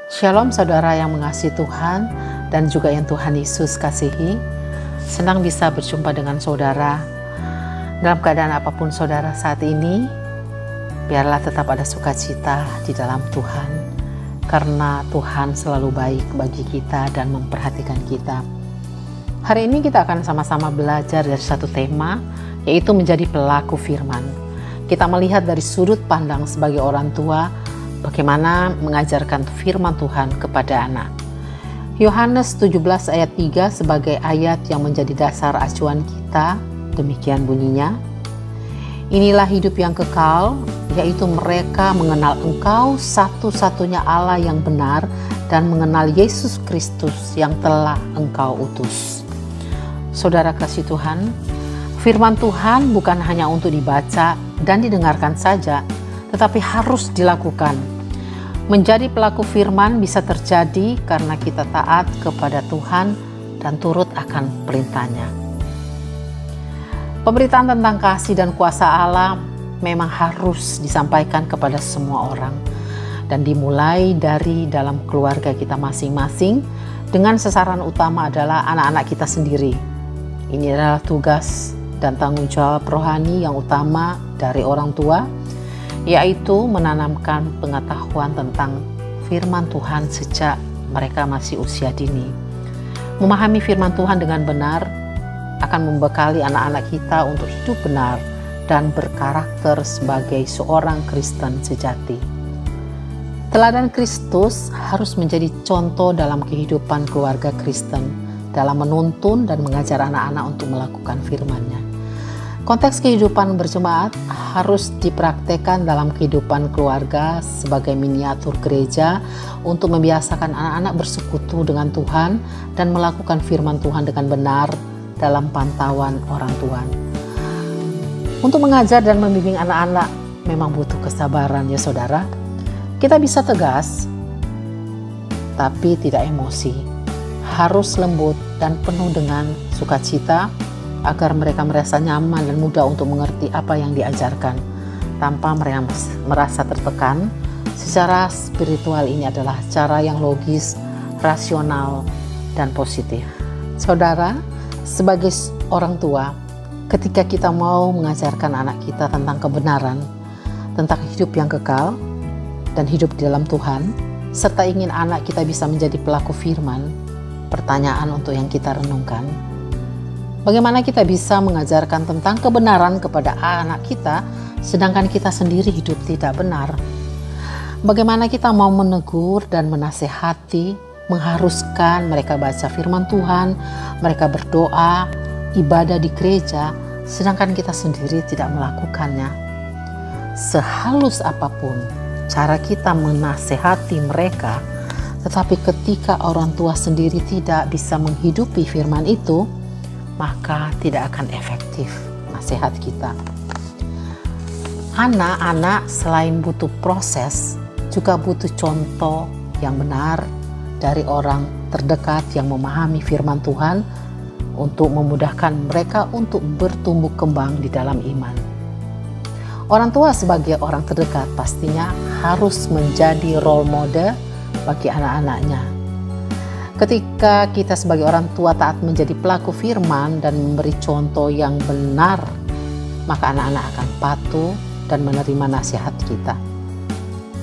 Shalom saudara yang mengasihi Tuhan dan juga yang Tuhan Yesus kasihi. Senang bisa berjumpa dengan saudara. Dalam keadaan apapun saudara saat ini, biarlah tetap ada sukacita di dalam Tuhan. Karena Tuhan selalu baik bagi kita dan memperhatikan kita. Hari ini kita akan sama-sama belajar dari satu tema, yaitu menjadi pelaku firman. Kita melihat dari sudut pandang sebagai orang tua, bagaimana mengajarkan firman Tuhan kepada anak. Yohanes 17 ayat 3 sebagai ayat yang menjadi dasar acuan kita, demikian bunyinya. Inilah hidup yang kekal, yaitu mereka mengenal Engkau satu-satunya Allah yang benar dan mengenal Yesus Kristus yang telah Engkau utus. Saudara kasih Tuhan, firman Tuhan bukan hanya untuk dibaca dan didengarkan saja, tetapi harus dilakukan. Menjadi pelaku firman bisa terjadi karena kita taat kepada Tuhan dan turut akan perintahnya. Pemberitaan tentang kasih dan kuasa Allah memang harus disampaikan kepada semua orang dan dimulai dari dalam keluarga kita masing-masing dengan sasaran utama adalah anak-anak kita sendiri. Ini adalah tugas dan tanggung jawab rohani yang utama dari orang tua, yaitu menanamkan pengetahuan tentang firman Tuhan sejak mereka masih usia dini. Memahami firman Tuhan dengan benar akan membekali anak-anak kita untuk hidup benar dan berkarakter sebagai seorang Kristen sejati. Teladan Kristus harus menjadi contoh dalam kehidupan keluarga Kristen dalam menuntun dan mengajar anak-anak untuk melakukan firman-Nya. Konteks kehidupan berjemaat harus dipraktekkan dalam kehidupan keluarga sebagai miniatur gereja untuk membiasakan anak-anak bersekutu dengan Tuhan dan melakukan firman Tuhan dengan benar dalam pantauan orang tua. Untuk mengajar dan membimbing anak-anak memang butuh kesabaran ya saudara. Kita bisa tegas, tapi tidak emosi. Harus lembut dan penuh dengan sukacita agar mereka merasa nyaman dan mudah untuk mengerti apa yang diajarkan tanpa mereka merasa tertekan. Secara spiritual ini adalah cara yang logis, rasional, dan positif. Saudara, sebagai orang tua, ketika kita mau mengajarkan anak kita tentang kebenaran, tentang hidup yang kekal, dan hidup di dalam Tuhan, serta ingin anak kita bisa menjadi pelaku firman, pertanyaan untuk yang kita renungkan, bagaimana kita bisa mengajarkan tentang kebenaran kepada anak kita, sedangkan kita sendiri hidup tidak benar? Bagaimana kita mau menegur dan menasehati, mengharuskan mereka baca firman Tuhan, mereka berdoa, ibadah di gereja, sedangkan kita sendiri tidak melakukannya? Sehalus apapun cara kita menasehati mereka, tetapi ketika orang tua sendiri tidak bisa menghidupi firman itu, maka tidak akan efektif nasihat kita. Anak-anak selain butuh proses, juga butuh contoh yang benar dari orang terdekat yang memahami firman Tuhan untuk memudahkan mereka untuk bertumbuh kembang di dalam iman. Orang tua sebagai orang terdekat pastinya harus menjadi role model bagi anak-anaknya. Ketika kita sebagai orang tua taat menjadi pelaku firman dan memberi contoh yang benar, maka anak-anak akan patuh dan menerima nasihat kita.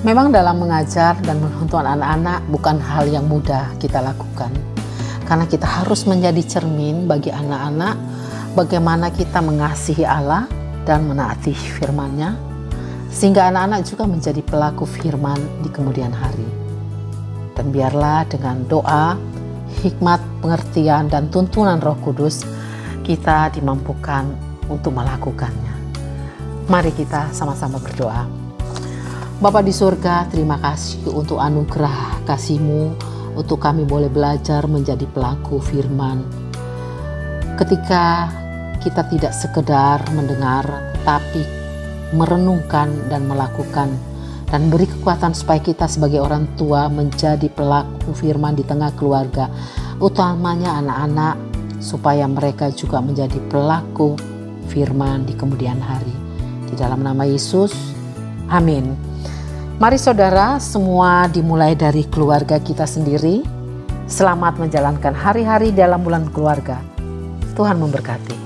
Memang dalam mengajar dan menuntun anak-anak bukan hal yang mudah kita lakukan. Karena kita harus menjadi cermin bagi anak-anak bagaimana kita mengasihi Allah dan menaati firman-Nya, sehingga anak-anak juga menjadi pelaku firman di kemudian hari. Dan biarlah dengan doa, hikmat, pengertian, dan tuntunan Roh Kudus, kita dimampukan untuk melakukannya. Mari kita sama-sama berdoa. Bapa di surga, terima kasih untuk anugerah kasih-Mu, untuk kami boleh belajar menjadi pelaku firman. Ketika kita tidak sekedar mendengar, tapi merenungkan dan melakukan, dan beri kekuatan supaya kita sebagai orang tua menjadi pelaku firman di tengah keluarga, utamanya anak-anak, supaya mereka juga menjadi pelaku firman di kemudian hari. Di dalam nama Yesus, amin. Mari saudara, semua dimulai dari keluarga kita sendiri. Selamat menjalankan hari-hari dalam bulan keluarga. Tuhan memberkati.